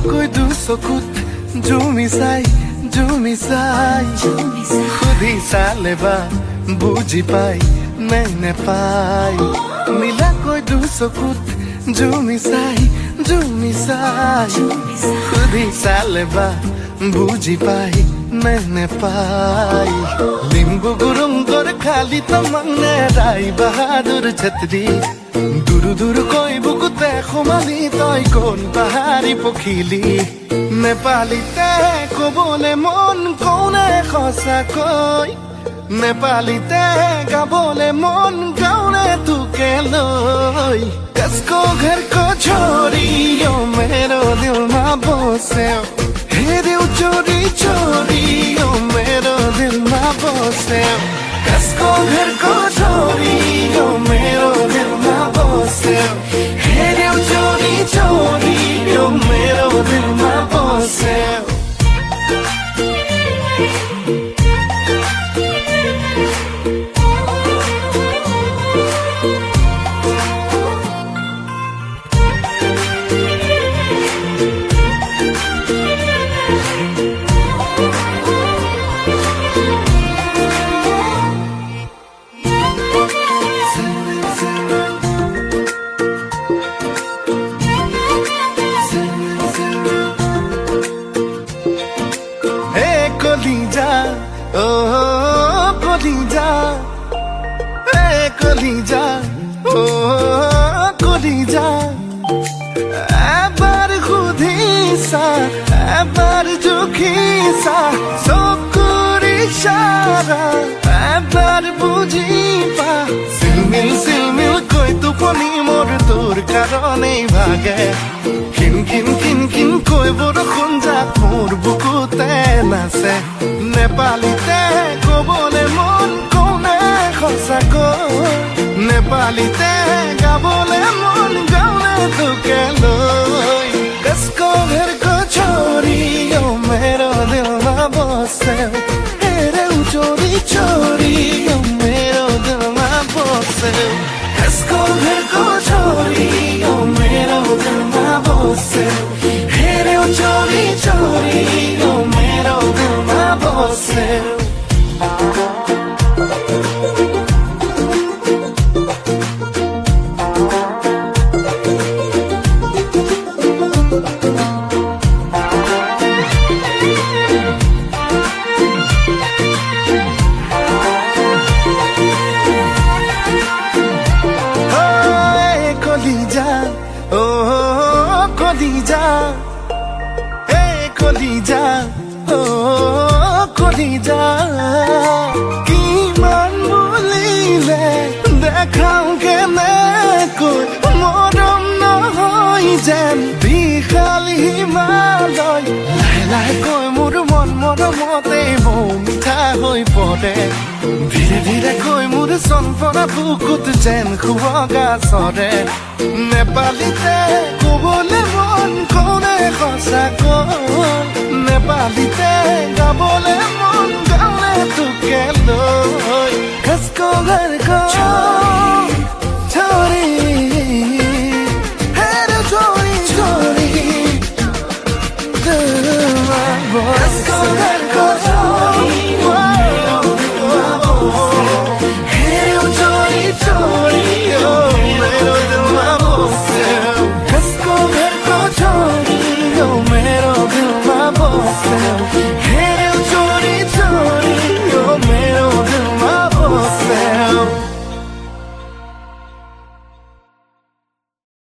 কৈ দু চকুত জুমি চাই সুধি চালে বা বুজি পাই নে নেপাই মিলাকৈ দু চকুত জুমি চাই সুধি চালে বা বুজি পাই নে নেপাই লিম্বু গুরুং করে খালি তমনে রাই বাহাদুর ছত্রি দুরু দুরু কই বুকুতে সোমালি তই কোন পাহাৰী পখিলি নেপালীতে কবলে মন কৌনে সঁচাকৈ নেপালীতে গাবলে মন গাउने तुके লৈ कसको घर को छोरियो मेरो दिलमा बस्यो हेऱ्यौ चोरी चोरियो मेरो दिलमा बस्यो कसको घर को छोरियो मेरो दिलमा बस्यो हेऱ्यौ चोरी चोरियो मेरो दिलमा बस्यो কলিজা ও কলিজা এ কলিজা ও কলিজা এবার খুদিসা এবার জুখিসা চকুৰ ইশাৰা এবাৰ বুজিবা চিলমিল কৈ টোপনি মোৰ তোৰ কাৰণেই ভাগে কিন কিন কিন কিন কৈ বৰষুণ যাক মোৰ বুকুতে নাচে নেপালীতে কবলে মন কৌনে সঁচাকৈ নেপালীতে গাবলে মন গাउने तुके লৈ कसको घर को छोरियो मेरो दिलमा बस्यो हेऱ्यौ चोरी चोरियो मेरो दिलमा बस्यो कसको घर को छोरियो मेरो दिलमा बस्यो हेऱ्यौ चोरी चोरियो मेरो दिलमा बस्यो ও কলিজা এ কলিজা ও কলিজা কিমান বুলিলে দেখাও কেনেকৈ মৰম নহয় যেন বিশাল হিমালয় লাহে লাহে কৈ মোৰ মন মৰমতে বৌ মিঠা হৈ পৰে ধীৰে ধীৰে কৈ মোৰ চনপৰা বুকুত যেন শুৱগা চৰে নেপালীতে কবলে মন কৌনে সঁচাকৈ নেপালীতে গাবলে মন গাउने तुके লৈ कसको घर को